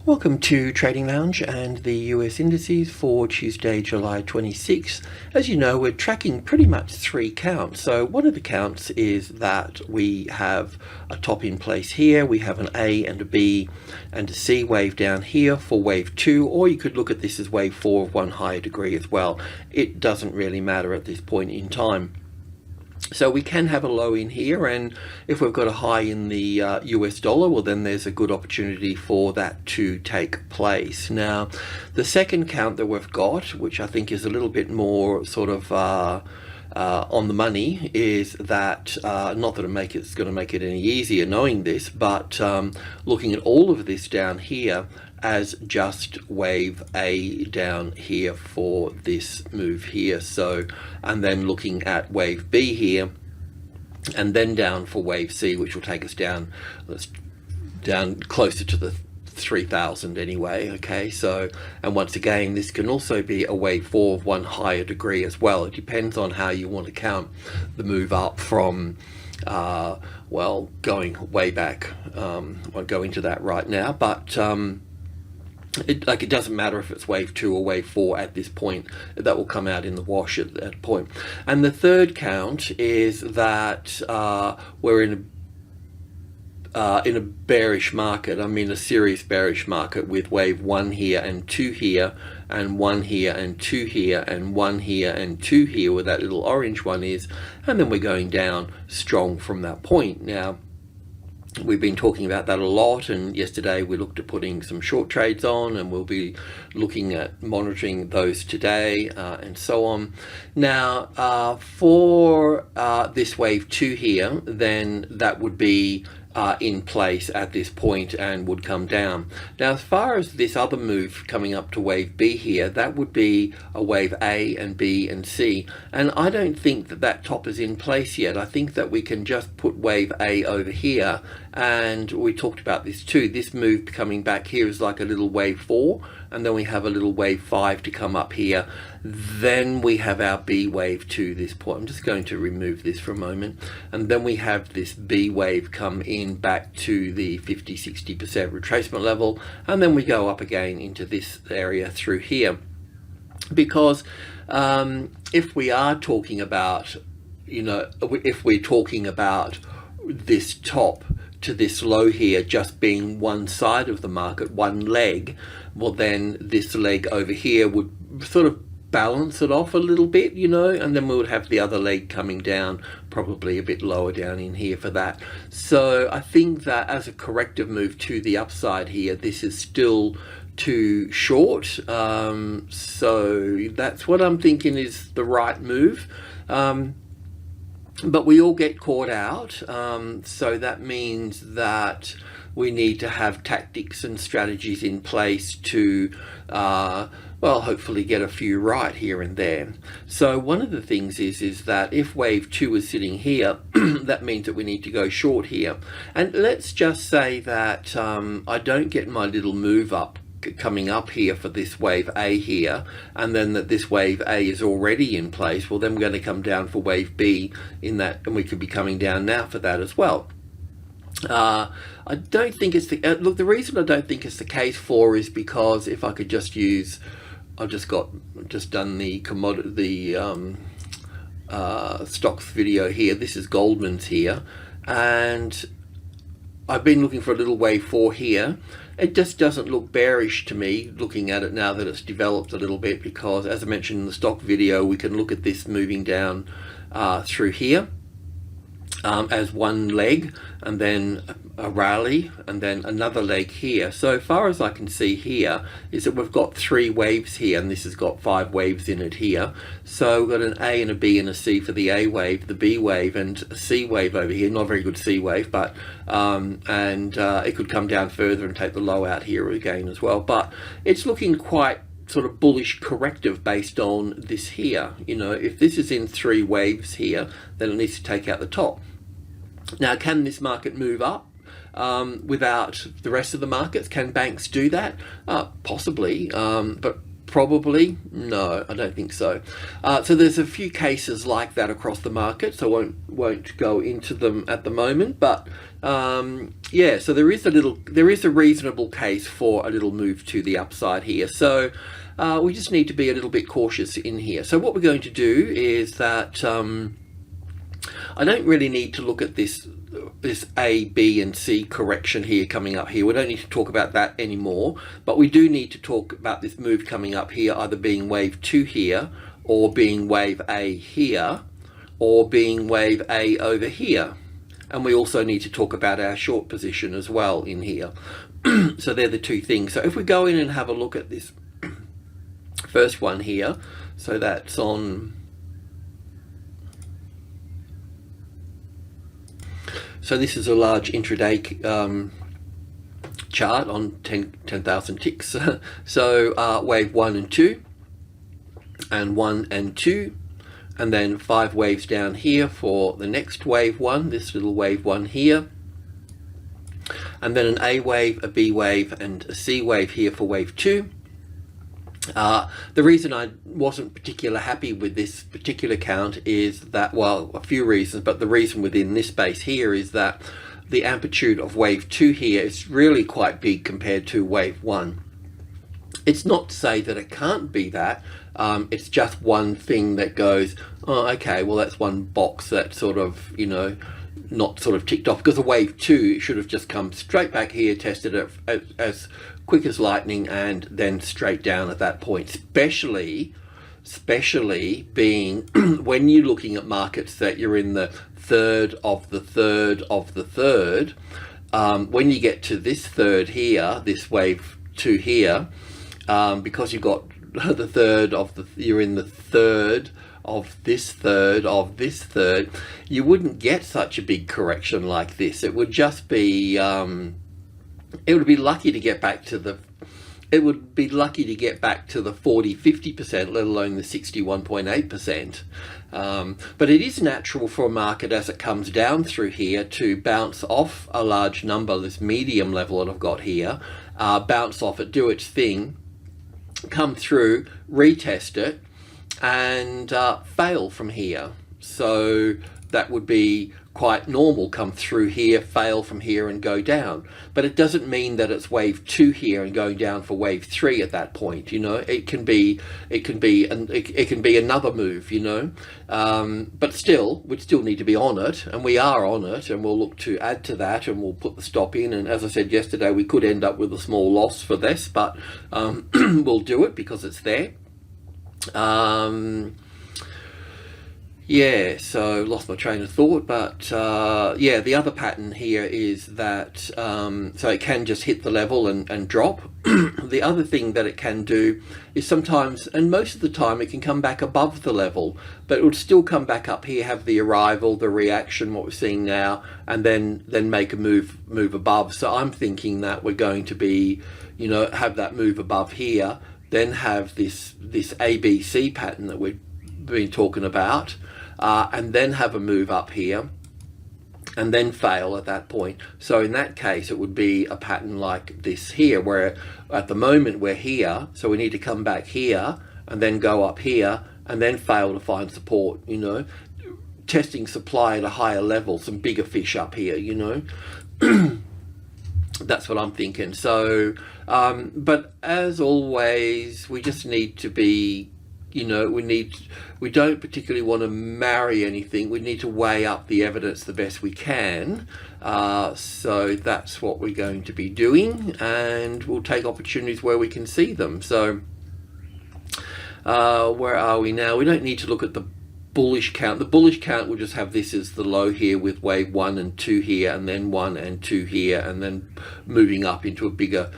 Welcome to Trading Lounge and the US indices for Tuesday, July 26th. As you know, we're tracking pretty much three counts. So one of the counts is that we have a top in place here. We have an A and a B and a C wave down here for wave 2, or you could look at this as wave 4 of one higher degree as well. It doesn't really matter at this point in time. So we can have a low in here, and if we've got a high in the US dollar, well then there's a good opportunity for that to take place. Now the second count that we've got, which I think is a little bit more sort of on the money, is that not that it's going to make it any easier knowing this, but looking at all of this down here as just wave A down here for this move here. So, and then looking at wave B here, and then down for wave C, which will take us down closer to the 3,000 anyway. Okay, so, and once again, this can also be a wave 4 of one higher degree as well. It depends on how you want to count the move up from well, going way back. I won't go into that right now, but it doesn't matter if it's wave 2 or wave 4 at this point. That will come out in the wash at that point. And the third count is that we're in a bearish market. I mean a serious bearish market, with wave 1 here and 2 here, and 1 here and 2 here, and 1 here and 2 here, where that little orange one is, and then we're going down strong from that point. Now we've been talking about that a lot, and yesterday we looked at putting some short trades on, and we'll be looking at monitoring those today, and so on. Now for this wave 2 here, then that would be in place at this point and would come down. Now as far as this other move coming up to wave B here, that would be a wave A and B and C, and I don't think that that top is in place yet. I think that we can just put wave A over here, and we talked about this too. This move coming back here is like a little wave 4, and then we have a little wave 5 to come up here. Then we have our B wave to this point. I'm just going to remove this for a moment, and then we have this B wave come in back to the 50-60% retracement level, and then we go up again into this area through here. Because if we are talking about, if we're talking about this top to this low here just being one side of the market, one leg, well then this leg over here would sort of balance it off a little bit, and then we would have the other leg coming down probably a bit lower down in here for that. So I think that as a corrective move to the upside here, this is still too short. So that's what I'm thinking is the right move. But we all get caught out, so that means that we need to have tactics and strategies in place to well, hopefully get a few right here and there. So one of the things is that if wave 2 is sitting here, that means that we need to go short here. And let's just say that I don't get my little move up coming up here for this wave A here, and then that this wave A is already in place. Well, then we're going to come down for wave B in that, and we could be coming down now for that as well. I don't think it's the look. The reason I don't think it's the case for is because if I could just use, I've just done the commodity, stocks video here. This is Goldman's here, and I've been looking for a little wave 4 here. It just doesn't look bearish to me looking at it now that it's developed a little bit, because as I mentioned in the stock video, we can look at this moving down through here as one leg, and then a rally, and then another leg here. So far as I can see here is that we've got 3 waves here, and this has got 5 waves in it here. So we've got an A and a B and a C for the A wave, the B wave, and a C wave over here. Not a very good C wave, but it could come down further and take the low out here again as well. But it's looking quite sort of bullish corrective based on this here. If this is in 3 waves here, then it needs to take out the top. Now, can this market move up without the rest of the markets? Can banks do that? Possibly, but probably no, I don't think so. So there's a few cases like that across the market, so I won't go into them at the moment, but yeah, so there is a reasonable case for a little move to the upside here. So we just need to be a little bit cautious in here. So what we're going to do is that I don't really need to look at this A, B, and C correction here coming up here. We don't need to talk about that anymore, but we do need to talk about this move coming up here, either being wave 2 here, or being wave A here, or being wave A over here. And we also need to talk about our short position as well in here. So they're the two things. So if we go in and have a look at this first one here, so that's on, so this is a large intraday chart on 10,000 ticks. So wave 1 and 2, and 1 and 2, and then 5 waves down here for the next wave 1, this little wave 1 here, and then an A wave, a B wave, and a C wave here for wave 2. The reason I wasn't particularly happy with this particular count is that, well, a few reasons, but the reason within this space here is that the amplitude of wave 2 here is really quite big compared to wave 1. It's not to say that it can't be that, it's just one thing that goes, oh, okay, well, that's one box that sort of, you know, not sort of ticked off, because a wave 2 should have just come straight back here, tested it as quick as lightning, and then straight down at that point, especially being when you're looking at markets that you're in the third of the third of the third. When you get to this third here, this wave 2 here, because you've got the third of the, you're in the third of this third of this third, you wouldn't get such a big correction like this. It would just be it would be lucky to get back to the 40-50%, let alone the 61.8%. But it is natural for a market as it comes down through here to bounce off a large number, this medium level that I've got here, bounce off it, do its thing, come through, retest it, and fail from here. So that would be quite normal, come through here, fail from here, and go down. But it doesn't mean that it's wave 2 here and going down for wave 3 at that point. You know, it can be another move, you know. But still, we'd still need to be on it, and we are on it, and we'll look to add to that, and we'll put the stop in. And as I said yesterday, we could end up with a small loss for this, but we'll do it because it's there. Yeah, so lost my train of thought, but yeah, the other pattern here is that, so it can just hit the level and drop. The other thing that it can do is sometimes, and most of the time, it can come back above the level, but it would still come back up here, have the arrival, the reaction, what we're seeing now, and then make a move above. So I'm thinking that we're going to be, you know, have that move above here, then have this ABC pattern that we've been talking about, and then have a move up here, and then fail at that point. So in that case, it would be a pattern like this here, where at the moment we're here, so we need to come back here, and then go up here, and then fail to find support, you know, testing supply at a higher level, some bigger fish up here, you know. That's what I'm thinking. So, but as always, we just need to be, you know, we don't particularly want to marry anything. We need to weigh up the evidence the best we can. So that's what we're going to be doing, and we'll take opportunities where we can see them. So where are we now? We don't need to look at the bullish count. The bullish count will just have this as the low here with wave 1 and 2 here, and then 1 and 2 here, and then moving up into a bigger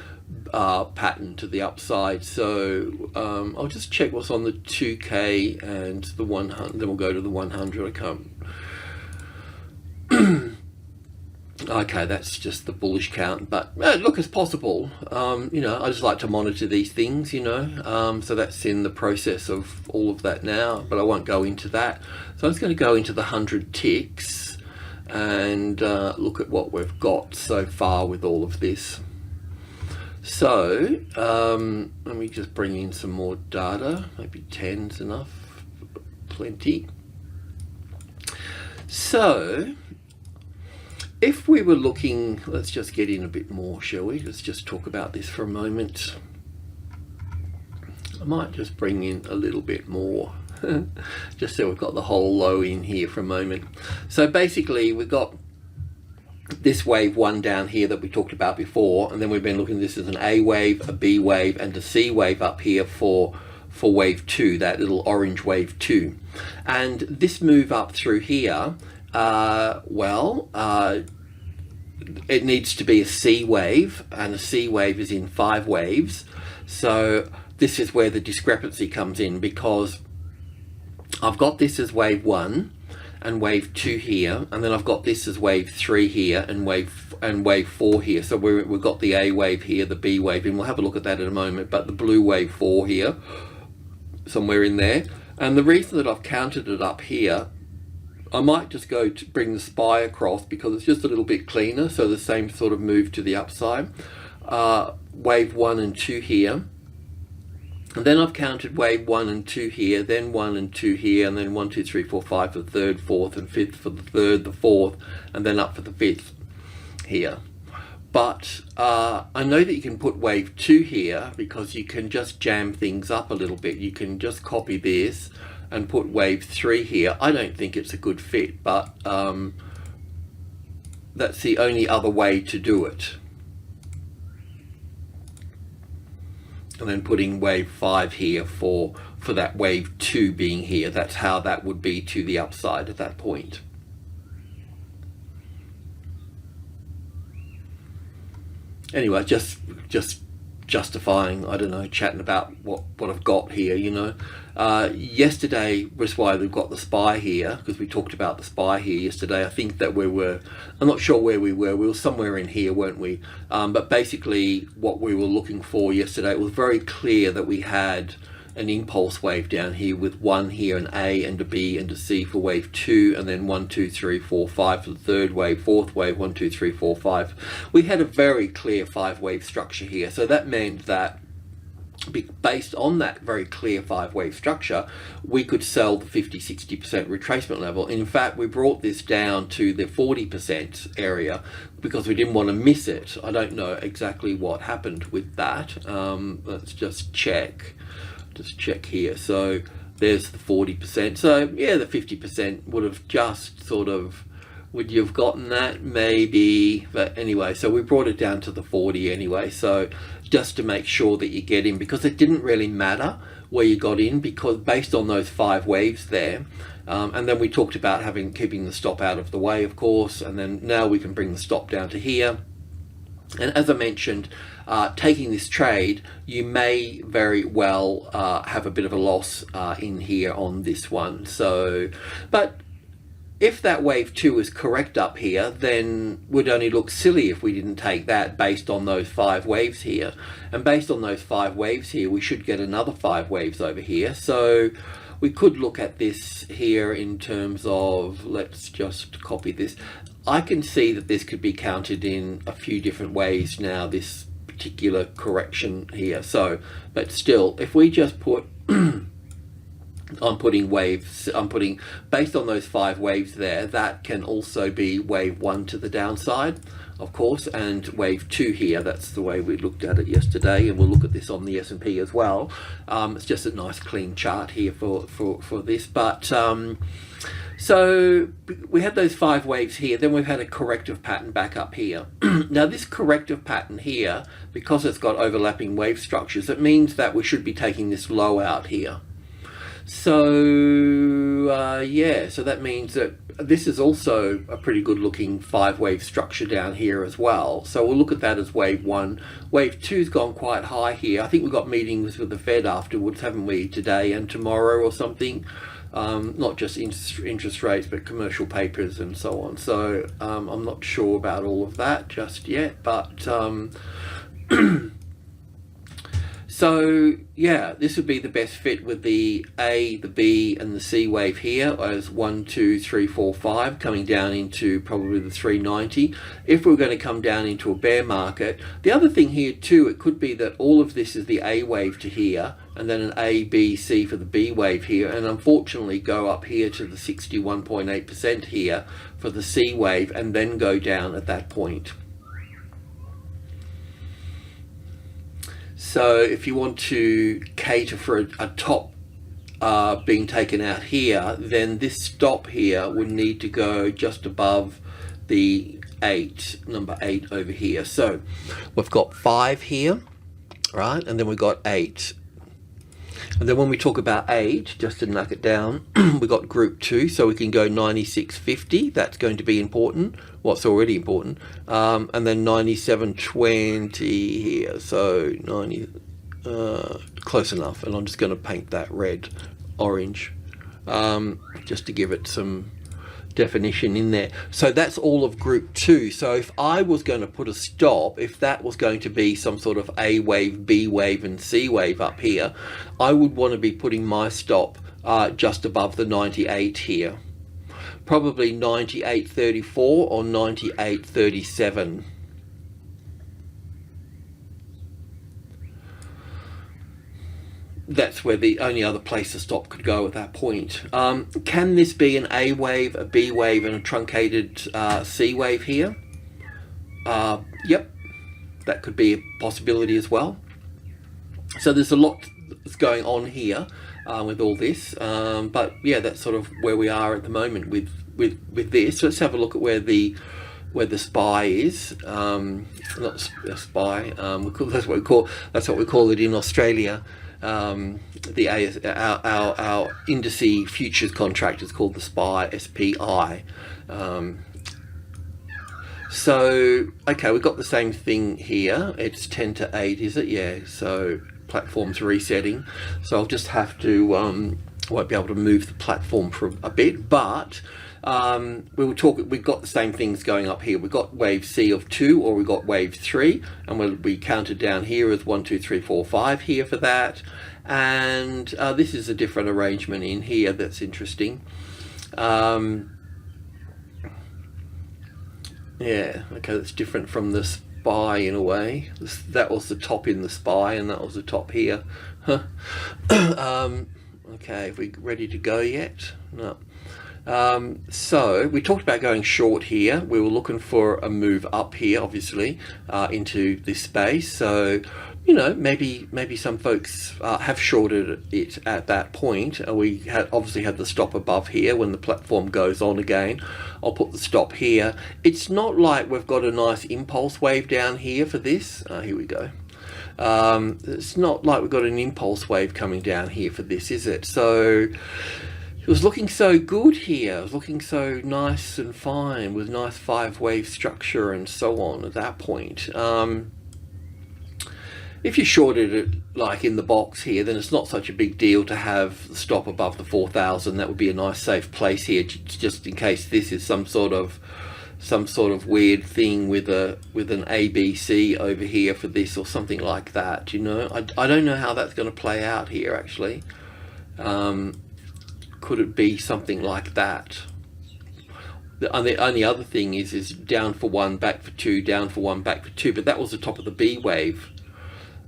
pattern to the upside. So I'll just check what's on the 2K and the 100, then we'll go to the 100. I can't. Okay, that's just the bullish count, but look, it's possible. You know, I just like to monitor these things, you know, so that's in the process of all of that now, but I won't go into that. So I'm just going to go into the 100 ticks and look at what we've got so far with all of this. So let me just bring in some more data. Maybe 10's enough, plenty. So if we were looking, let's just get in a bit more, shall we? Let's just talk about this for a moment. I might just bring in a little bit more, just so we've got the whole low in here for a moment. So basically we've got this wave 1 down here that we talked about before, and then we've been looking at this as an A wave, a B wave, and a C wave up here for wave 2, that little orange wave 2. And this move up through here, it needs to be a C wave, and a C wave is in 5 waves. So this is where the discrepancy comes in, because I've got this as wave 1 and wave 2 here, and then I've got this as wave 3 here and wave 4 here. So we've got the A wave here, the B wave, and we'll have a look at that in a moment, but the blue wave 4 here, somewhere in there. And the reason that I've counted it up here, I might just go to bring the SPY across because it's just a little bit cleaner, so the same sort of move to the upside. Wave 1 and 2 here, and then I've counted wave 1 and 2 here, then 1 and 2 here, and then 1, 2, 3, 4, 5 for the 3rd, 4th, and 5th for the 3rd, the 4th, and then up for the 5th here. But I know that you can put wave 2 here because you can just jam things up a little bit. You can just copy this and put wave 3 here. I don't think it's a good fit, but that's the only other way to do it. And then putting wave 5 here for that wave 2 being here. That's how that would be to the upside at that point. Anyway, just justifying, I don't know, chatting about what I've got here, you know. Yesterday was why we've got the SPY here, because we talked about the SPY here yesterday. I think that I'm not sure where we were somewhere in here, weren't we? But basically what we were looking for yesterday, it was very clear that we had an impulse wave down here with 1 here, an A and a B and a C for wave 2, and then 1, 2, 3, 4, 5 for the 3rd wave, 4th wave, 1, 2, 3, 4, 5. We had a very clear 5-wave structure here, so that meant that based on that very clear 5-wave structure, we could sell the 50-60% retracement level. In fact, we brought this down to the 40% area because we didn't want to miss it. I don't know exactly what happened with that. Let's just check. Just check here. So there's the 40%. So yeah, the 50% would have just sort of, would you have gotten that? Maybe. But anyway, so we brought it down to the 40 anyway. So just to make sure that you get in, because it didn't really matter where you got in, because based on those 5 waves there, and then we talked about keeping the stop out of the way, of course, and then now we can bring the stop down to here. And as I mentioned, taking this trade, you may very well have a bit of a loss in here on this one. So, but if that wave 2 is correct up here, then we'd only look silly if we didn't take that based on those 5 waves here. And based on those 5 waves here, we should get another 5 waves over here. So we could look at this here in terms of, let's just copy this. I can see that this could be counted in a few different ways now, this particular correction here. So, but still, if we just put I'm putting based on those 5 waves there, that can also be wave 1 to the downside, of course, and wave 2 here. That's the way we looked at it yesterday, and we'll look at this on the S&P as well. It's just a nice clean chart here for this, but so we had those 5 waves here, then we've had a corrective pattern back up here. Now this corrective pattern here, because it's got overlapping wave structures, it means that we should be taking this low out here. So yeah, so that means that this is also a pretty good looking 5-wave structure down here as well. So we'll look at that as wave 1. Wave 2's gone quite high here. I think we've got meetings with the Fed afterwards, haven't we, today and tomorrow or something? Not just interest rates, but commercial papers and so on. So I'm not sure about all of that just yet, but So yeah, this would be the best fit with the A, the B, and the C wave here as 1, 2, 3, 4, 5 coming down into probably the 390. If we're going to come down into a bear market, the other thing here too, it could be that all of this is the A wave to here, and then an A, B, C for the B wave here, and unfortunately go up here to the 61.8% here for the C wave, and then go down at that point. So if you want to cater for a top being taken out here, then this stop here would need to go just above the 8, number 8 over here. So we've got 5 here, right? And then we've got 8. And then when we talk about 8, just to knock it down, we got group 2, so we can go 96.50. That's going to be important. Well, it's already important. And then 97.20 here, so 90, close enough. And I'm just going to paint that red, orange, just to give it some definition in there. So that's all of group 2. So if I was going to put a stop, if that was going to be some sort of A wave, B wave, and C wave up here, I would want to be putting my stop just above the 98 here, probably 98.34 or 98.37. That's where the only other place to stop could go at that point. Can this be an A wave, a B wave, and a truncated C wave here? Yep, that could be a possibility as well. So there's a lot that's going on here with all this, but yeah, that's sort of where we are at the moment with this. So let's have a look at where the SPY is. Not a SPY. That's what we call it in Australia. Our indice futures contract is called the SPY, SPI. So okay, we've got the same thing here. It's 10 to 8, is it? Yeah. So platform's resetting. So I'll just have to won't be able to move the platform for a bit, but we've got the same things going up here. We've got wave C of 2, or we've got wave 3, and we counted down here as 1, 2, 3, 4, 5 here for that. And this is a different arrangement in here that's interesting. Yeah, okay, that's different from the SPY in a way. That was the top in the SPY, and that was the top here. Okay, are we ready to go yet? No. So we talked about going short here. We were looking for a move up here, obviously, into this space. So, you know, maybe some folks have shorted it at that point. We obviously had the stop above here. When the platform goes on again, I'll put the stop here. It's not like we've got a nice impulse wave down here for this. Here we go. It's not like we've got an impulse wave coming down here for this, is it? So it was looking so good here. It was looking so nice and fine with nice 5-wave structure and so on at that point. If you shorted it like in the box here, then it's not such a big deal to have the stop above the 4,000. That would be a nice safe place here, just in case this is some sort of weird thing with an ABC over here for this or something like that. You know, I don't know how that's going to play out here actually. Could it be something like that? The only other thing is down for 1, back for 2, down for 1, back for 2, but that was the top of the B wave.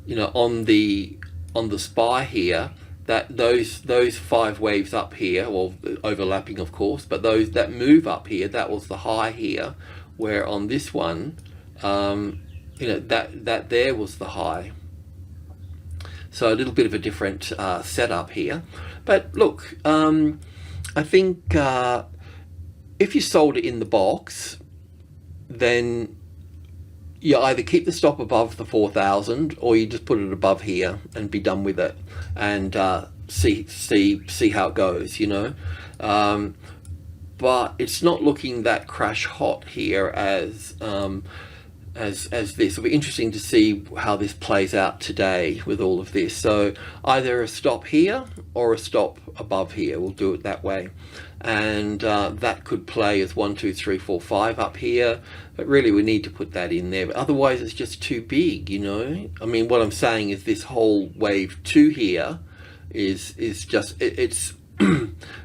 You know, on the SPY here, that those 5 waves up here, well, overlapping of course, but that move up here, that was the high here, where on this one, you know, that there was the high. So a little bit of a different setup here. But look, I think if you sold it in the box, then you either keep the stop above the 4,000, or you just put it above here and be done with it, and see how it goes, you know. But it's not looking that crash hot here as as this. It'll be interesting to see how this plays out today with all of this. So either a stop here or a stop above here. We'll do it that way. And that could play as 1, 2, 3, 4, 5 up here. But really we need to put that in there. But otherwise it's just too big, you know. I mean, what I'm saying is this whole wave 2 here is just, it's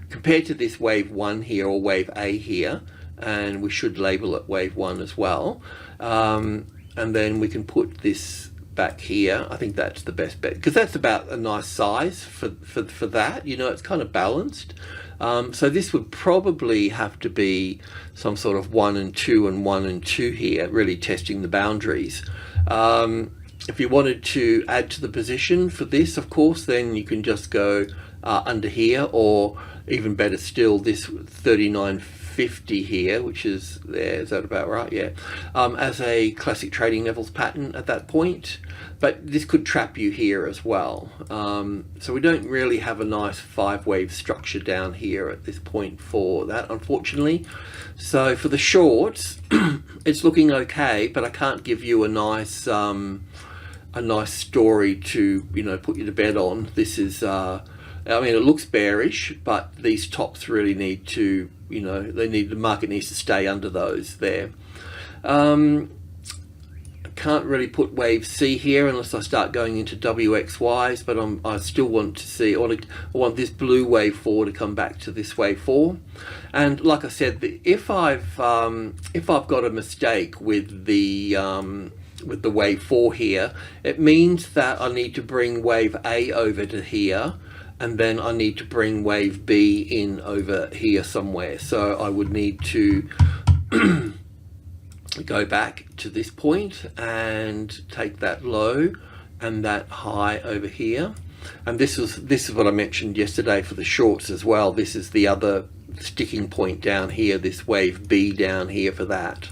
compared to this wave 1 here or wave A here, and we should label it wave 1 as well. And then we can put this back here. I think that's the best bet, because that's about a nice size for that, you know. It's kind of balanced. So this would probably have to be some sort of 1 and 2 and 1 and 2 here, really testing the boundaries. If you wanted to add to the position for this, of course, then you can just go under here, or even better still, this 39.50 here, which is there. Is that about right? Yeah. As a classic trading levels pattern at that point. But this could trap you here as well. So we don't really have a nice 5-wave structure down here at this point for that, unfortunately. So for the shorts, it's looking okay, but I can't give you a nice story to, you know, put you to bed on. This is, I mean, it looks bearish, but these tops really need to, you know, the market needs to stay under those there. Can't really put wave C here unless I start going into WXYs, but I still want to see, I want this blue wave 4 to come back to this wave 4. And like I said, if I've got a mistake with the wave 4 here, it means that I need to bring wave A over to here, and then I need to bring wave B in over here somewhere. So I would need to go back to this point and take that low and that high over here. And this is what I mentioned yesterday for the shorts as well. This is the other sticking point down here, this wave B down here for that.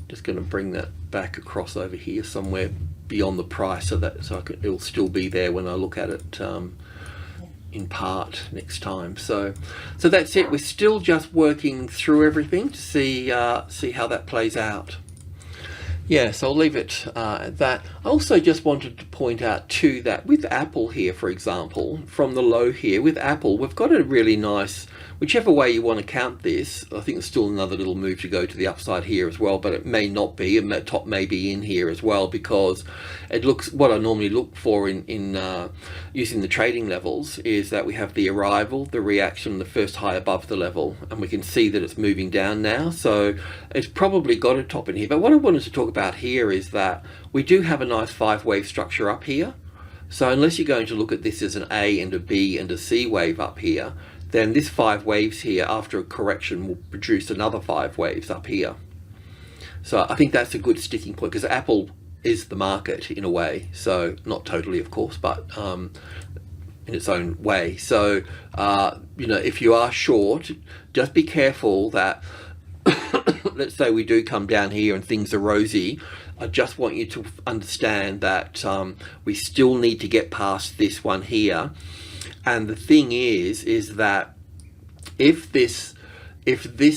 Just going to bring that back across over here somewhere beyond the price, so that it'll still be there when I look at it in part next time. So that's it. We're still just working through everything to see how that plays out. Yeah, so I'll leave it at that. I also just wanted to point out too that with Apple here, for example, from the low here, with Apple, we've got a really nice, whichever way you want to count this, I think there's still another little move to go to the upside here as well, but it may not be, and that top may be in here as well, because it looks, what I normally look for in using the trading levels is that we have the arrival, the reaction, the first high above the level, and we can see that it's moving down now, so it's probably got a top in here. But what I wanted to talk about here is that we do have a nice 5-wave structure up here. So unless you're going to look at this as an A and a B and a C wave up here, then this 5 waves here after a correction will produce another 5 waves up here. So I think that's a good sticking point, because Apple is the market in a way, so not totally of course, but in its own way. So you know, if you are short, just be careful that let's say we do come down here and things are rosy. I just want you to understand that we still need to get past this one here. And the thing is that if this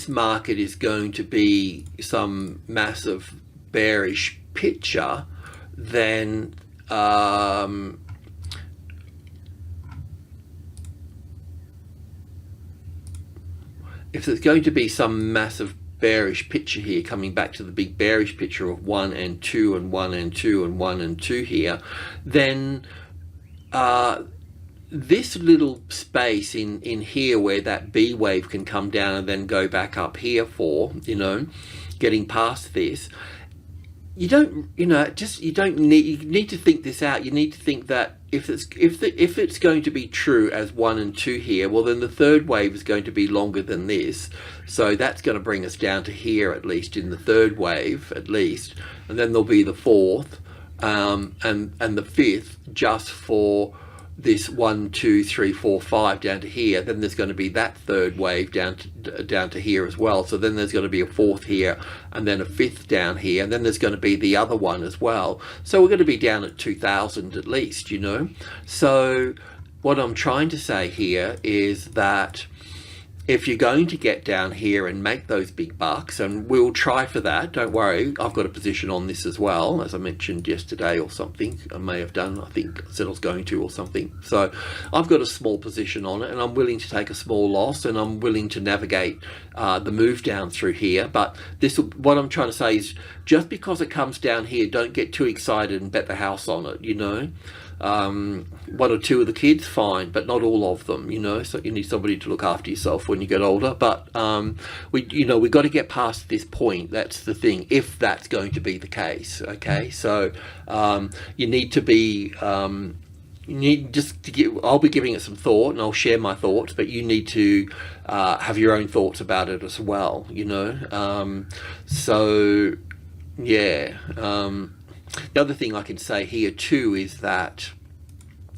market is going to be some massive bearish picture, then if there's going to be some massive bearish picture here, coming back to the big bearish picture of 1 and 2 and 1 and 2 and 1 and 2 here, then this little space in here where that B wave can come down and then go back up here for, you know, getting past this, you don't, you know, just, you need to think this out. You need to think that if it's going to be true as 1 and 2 here, well then the third wave is going to be longer than this, so that's going to bring us down to here, at least in the third wave at least, and then there'll be the fourth and the fifth just for this 1, 2, 3, 4, 5 down to here. Then there's going to be that third wave down to here as well. So then there's going to be a fourth here, and then a fifth down here, and then there's going to be the other one as well. So we're going to be down at 2000 at least, you know. So what I'm trying to say here is that if you're going to get down here and make those big bucks, and we'll try for that, don't worry, I've got a position on this as well, as I mentioned yesterday or something. I may have done, I think I said I was going to or something. So I've got a small position on it, and I'm willing to take a small loss, and I'm willing to navigate the move down through here. But this, what I'm trying to say is, just because it comes down here, don't get too excited and bet the house on it, you know. One or two of the kids, fine, but not all of them, you know. So you need somebody to look after yourself when you get older. But we've got to get past this point. That's the thing, if that's going to be the case. Okay, so you need to be you need just to give, I'll be giving it some thought, and I'll share my thoughts, but you need to have your own thoughts about it as well, you know. So yeah, the other thing I can say here too is that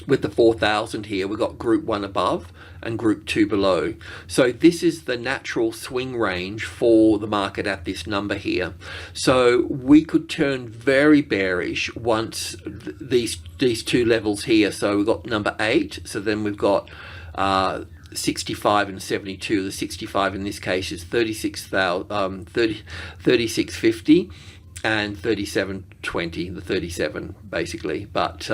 with the 4,000 here, we've got group 1 above and group 2 below. So this is the natural swing range for the market at this number here. So we could turn very bearish once these two levels here. So we've got number 8, so then we've got 65 and 72. The 65 in this case is 3650 and 3720, the 37 basically. But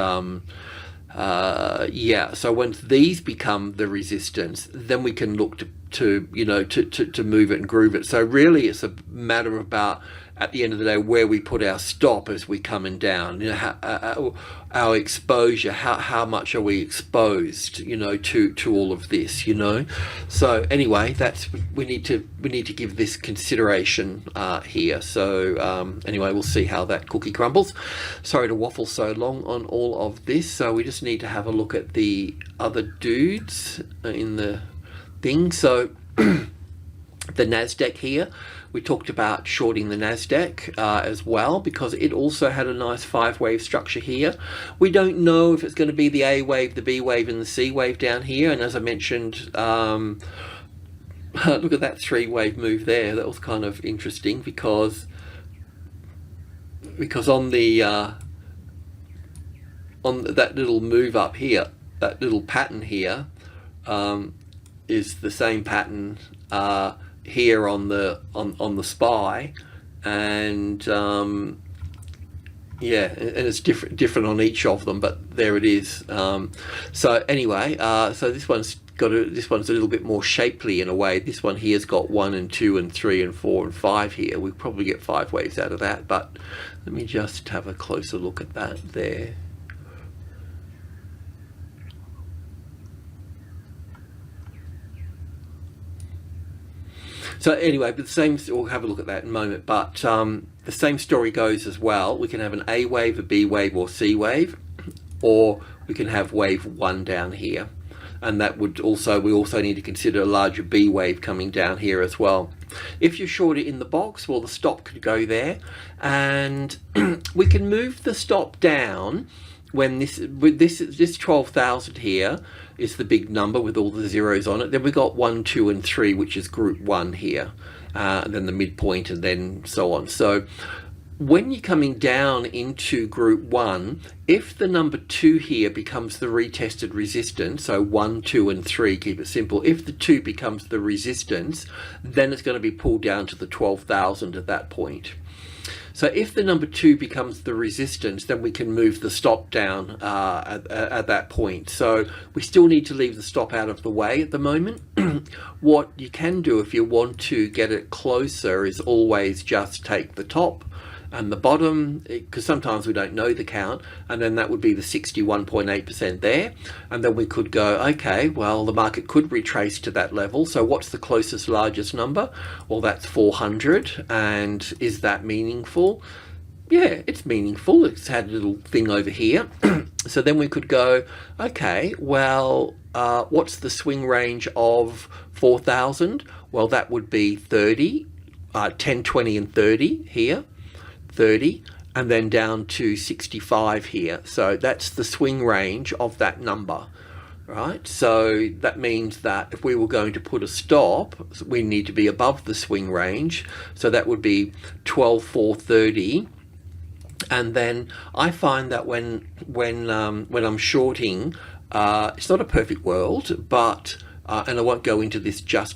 yeah, so once these become the resistance, then we can look to move it and groove it. So really it's a matter about, at the end of the day, where we put our stop as we coming down, you know, our exposure, how much are we exposed, you know, to all of this, you know. So anyway, that's, we need to give this consideration here. So anyway, we'll see how that cookie crumbles. Sorry to waffle so long on all of this. So we just need to have a look at the other dudes in the thing. So the NASDAQ here, we talked about shorting the NASDAQ as well, because it also had a nice 5-wave structure here. We don't know if it's going to be the A wave, the B wave, and the C wave down here. And as I mentioned, look at that 3-wave move there. That was kind of interesting, because on the on that little move up here, that little pattern here is the same pattern here on the SPY, and yeah, and it's different on each of them, but there it is. So anyway, so this one's a little bit more shapely in a way. This one here's got 1 and 2 and 3 and 4 and 5 here. We probably get 5 waves out of that, but let me just have a closer look at that there. So anyway, but the same, we'll have a look at that in a moment, but the same story goes as well. We can have an A wave, a B wave, or C wave, or we can have wave 1 down here. And that would also, we also need to consider a larger B wave coming down here as well. If you short it in the box, well, the stop could go there, and we can move the stop down when this 12,000 here is the big number with all the zeros on it. Then we got 1, 2, and 3, which is group 1 here, and then the midpoint, and then so on. So when you're coming down into group 1, if the number 2 here becomes the retested resistance, so 1, 2, and 3, keep it simple. If the 2 becomes the resistance, then it's going to be pulled down to the 12,000 at that point. So if the number 2 becomes the resistance, then we can move the stop down at that point. So we still need to leave the stop out of the way at the moment. What you can do if you want to get it closer is always just take the top and the bottom, because sometimes we don't know the count, and then that would be the 61.8% there. And then we could go, okay, well, the market could retrace to that level. So what's the closest largest number? Well, that's 400. And is that meaningful? Yeah, it's meaningful. It's had a little thing over here. So then we could go, okay, well, what's the swing range of 4,000? Well, that would be 30, 10, 20, and 30 here. 30, and then down to 65 here. So that's the swing range of that number, right? So that means that if we were going to put a stop, we need to be above the swing range. So that would be 12,430. And then I find that when I'm shorting, it's not a perfect world, but and I won't go into this just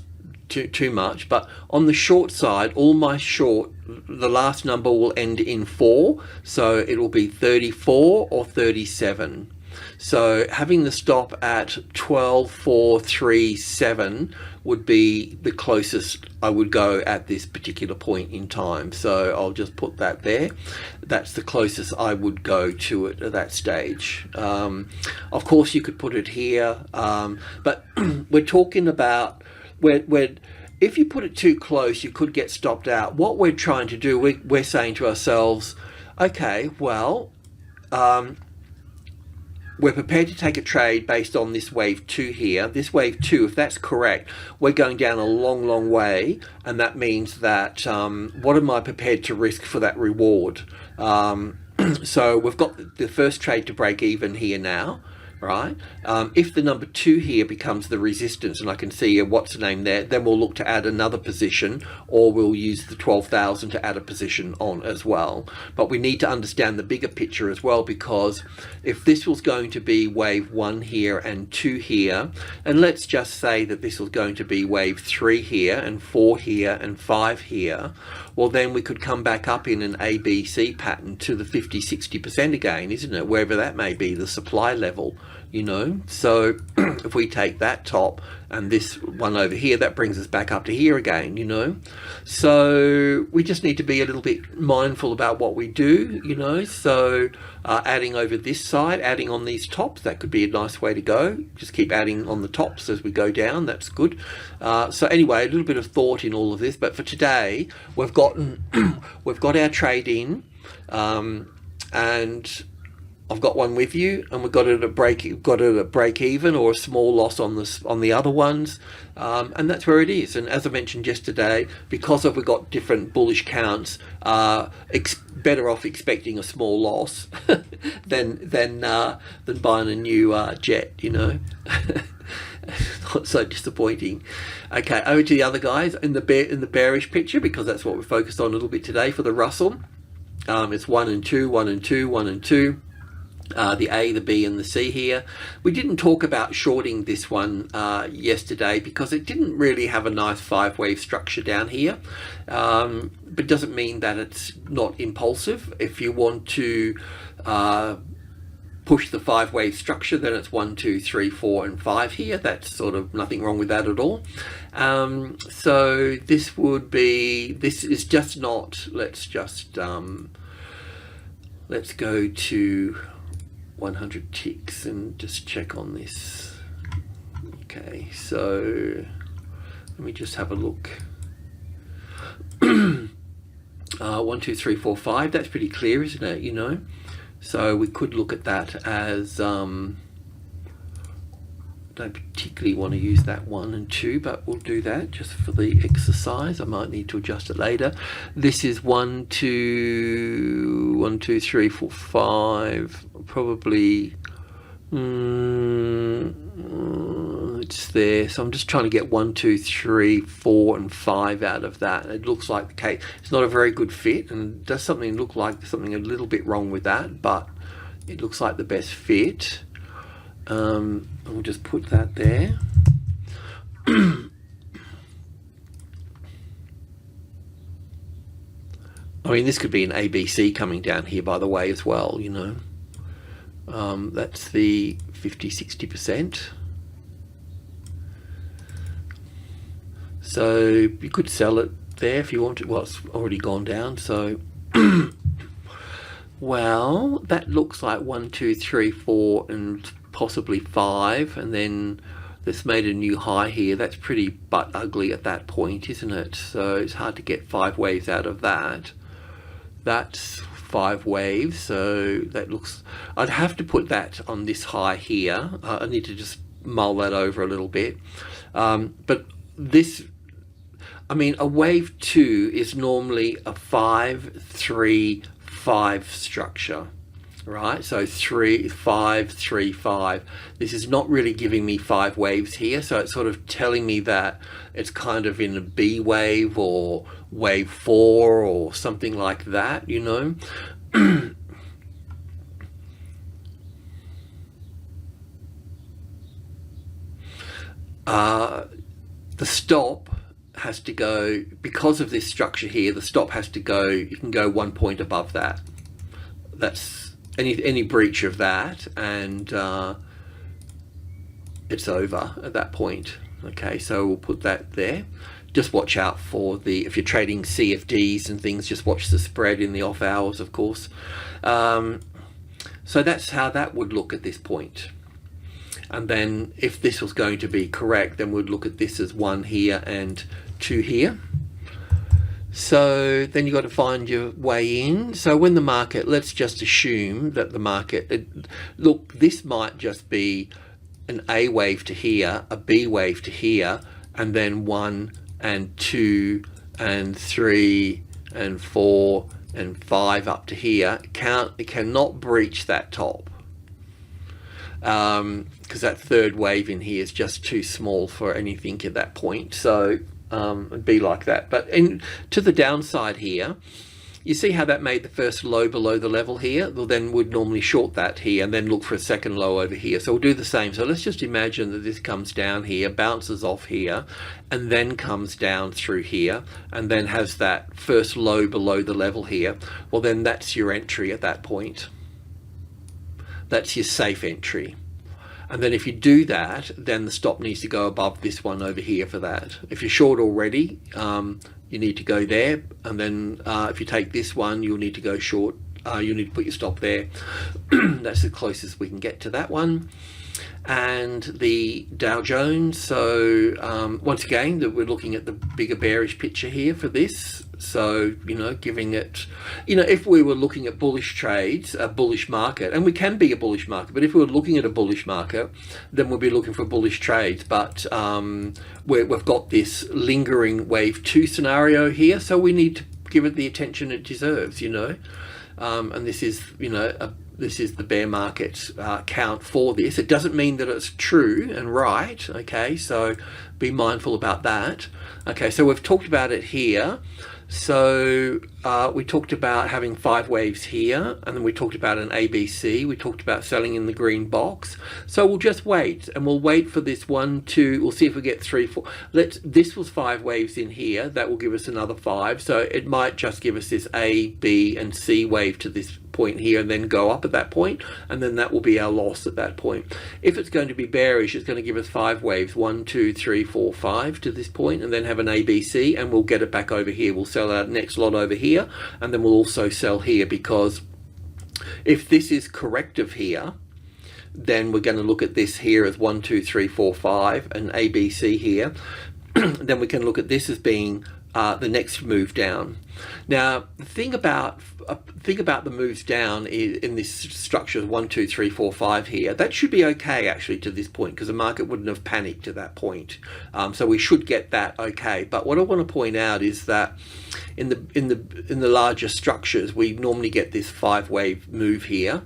too much, but on the short side, all my short, the last number will end in 4, so it will be 34 or 37. So having the stop at 12,437 would be the closest I would go at this particular point in time. So I'll just put that there. That's the closest I would go to it at that stage. Of course, you could put it here, but we're talking about where if you put it too close, you could get stopped out. What we're trying to do, we're saying to ourselves, okay, well, we're prepared to take a trade based on this wave 2 here. This wave 2, if that's correct, we're going down a long, long way, and that means that what am I prepared to risk for that reward? So we've got the first trade to break even here now, right? If the number 2 here becomes the resistance, and I can see what's the name there, then we'll look to add another position, or we'll use the 12,000 to add a position on as well. But we need to understand the bigger picture as well, because if this was going to be wave 1 here and 2 here, and let's just say that this was going to be wave 3 here and 4 here and 5 here, well, then we could come back up in an ABC pattern to the 50-60% again, isn't it? Wherever that may be, the supply level, you know. So if we take that top and this one over here, that brings us back up to here again, you know. So we just need to be a little bit mindful about what we do, you know. So adding over this side, adding on these tops, that could be a nice way to go. Just keep adding on the tops as we go down. That's good. So anyway, a little bit of thought in all of this, but for today we've got our trade in, and I've got one with you, and we've got it at break even or a small loss on the other ones, and that's where it is. And as I mentioned yesterday, because we've got different bullish counts, better off expecting a small loss than buying a new jet, you know. Not so disappointing. Okay, over to the other guys in the bearish picture, because that's what we're focused on a little bit today for the Russell. It's 1 and 2, 1 and 2, 1 and 2. The A, the B, and the C here. We didn't talk about shorting this one yesterday because it didn't really have a nice 5-wave structure down here, but doesn't mean that it's not impulsive. If you want to push the 5-wave structure, then it's 1, 2, 3, 4, and 5 here. That's sort of nothing wrong with that at all. So this is just not, let's go to 100 ticks and just check on this. Okay, so let me just have a look. 1, 2, 3, 4, 5. That's pretty clear, isn't it? You know, so we could look at that as don't particularly want to use that 1 and 2, but we'll do that just for the exercise. I might need to adjust it later. This is 1, 2, 3, 4, 5. Probably it's there. So I'm just trying to get 1, 2, 3, 4, and 5 out of that. It looks like the case. It's not a very good fit, and does something look like something a little bit wrong with that, but it looks like the best fit. We'll just put that there. I mean, this could be an ABC coming down here, by the way, as well, you know. That's the 50-60%. So you could sell it there if you want to. Well, it's already gone down, so well, that looks like 1, 2, 3, 4, and possibly 5, and then this made a new high here. That's pretty butt ugly at that point, isn't it? So it's hard to get 5 waves out of that. That's 5 waves, so that looks, I'd have to put that on this high here. I need to just mull that over a little bit, but this, I mean, a wave 2 is normally a 5, 3, 5 structure, right? So 3, 5, 3, 5. This is not really giving me 5 waves here, so it's sort of telling me that it's kind of in a B wave or wave 4 or something like that, you know. The stop has to go, because of this structure here, the stop has to go, you can go 1 point above that. That's any breach of that, and it's over at that point. Okay, so we'll put that there. Just watch out for if you're trading CFDs and things, just watch the spread in the off hours, of course. So that's how that would look at this point. And then if this was going to be correct, then we'd look at this as 1 here and 2 here. So then you've got to find your way in. So when the market, let's just assume that the market, look, this might just be an A wave to here, a B wave to here, and then 1 and 2 and 3 and 4 and 5 up to here. It cannot breach that top, because that third wave in here is just too small for anything at that point. So it'd be like that. But to the downside here, you see how that made the first low below the level here? Well, then we'd normally short that here and then look for a second low over here. So we'll do the same. So let's just imagine that this comes down here, bounces off here, and then comes down through here, and then has that first low below the level here. Well, then that's your entry at that point. That's your safe entry. And then if you do that, then the stop needs to go above this one over here for that. If you're short already, you need to go there. And then if you take this one, you'll need to go short. You'll need to put your stop there. That's the closest we can get to that one. And the Dow Jones. So once again, that we're looking at the bigger bearish picture here for this. So, giving it, if we were looking at bullish trades, a bullish market, and we can be a bullish market, but if we were looking at a bullish market, then we'll be looking for bullish trades. But we've got this lingering wave 2 scenario here, so we need to give it the attention it deserves, and this is, this is the bear market count for this. It doesn't mean that it's true and right, okay? So be mindful about that. Okay, so we've talked about it here. So we talked about having 5 waves here, and then we talked about an ABC. We talked about selling in the green box. So we'll just wait, and we'll wait for this 1, 2. We'll see if we get 3, 4. This was 5 waves in here. That will give us another 5. So it might just give us this A, B, and C wave to this point here, and then go up at that point, and then that will be our loss at that point. If it's going to be bearish, it's going to give us 5 waves, 1, 2, 3, 4, 5 to this point, and then have an ABC, and we'll get it back over here. We'll sell our next lot over here, and then we'll also sell here, because if this is corrective here, then we're going to look at this here as 1, 2, 3, 4, 5, and ABC here. Then we can look at this as being the next move down. Now, the thing about the moves down in this structure, 1, 2, 3, 4, 5 here, that should be okay actually to this point, because the market wouldn't have panicked to that point. So we should get that okay. But what I want to point out is that in the larger structures, we normally get this 5 wave move here.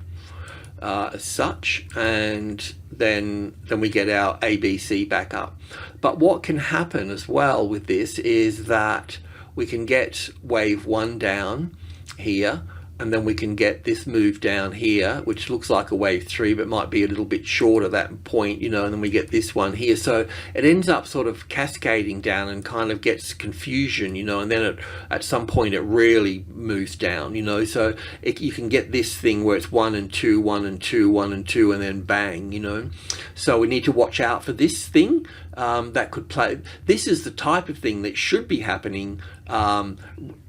As such, and then we get our ABC back up. But what can happen as well with this is that we can get wave 1 down here, and then we can get this move down here, which looks like a wave 3, but might be a little bit short at that point, and then we get this one here. So it ends up sort of cascading down and kind of gets confusion, and then at some point it really moves down, so you can get this thing where it's 1 and 2, 1 and 2, 1 and 2, and then bang, So we need to watch out for this thing that could play. This is the type of thing that should be happening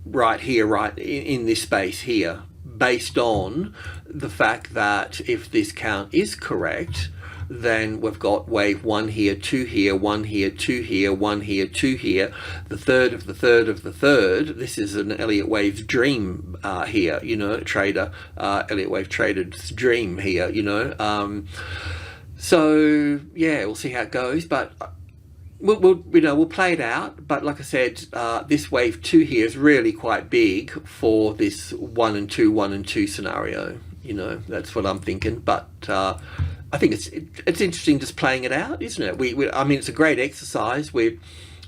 right here, right in this space here, based on the fact that if this count is correct, then we've got wave 1 here, 2 here, 1 here, 2 here, 1 here, 2 here, the third of the third of the third. This is an Elliott wave dream here, trader, Elliott wave trader's dream here, so yeah, we'll see how it goes, but we'll play it out. But like I said, this wave 2 here is really quite big for this 1 and 2, 1 and 2 scenario. That's what I'm thinking. But I think it's interesting just playing it out, isn't it? I mean, it's a great exercise.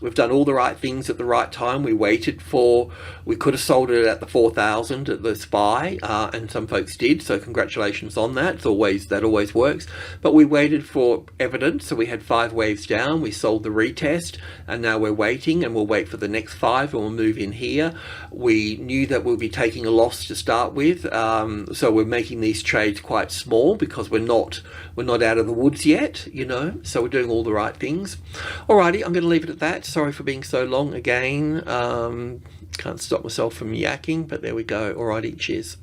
We've done all the right things at the right time. We waited for, we could have sold it at the 4,000 at the SPY, and some folks did, so congratulations on that. That always works. But we waited for evidence, so we had 5 waves down, we sold the retest, and now we're waiting, and we'll wait for the next 5, and we'll move in here. We knew that we'll be taking a loss to start with, so we're making these trades quite small because we're not out of the woods yet, you know, so we're doing all the right things. Alrighty, I'm going to leave it at that. Sorry for being so long again. Can't stop myself from yakking, but there we go. Alrighty, cheers.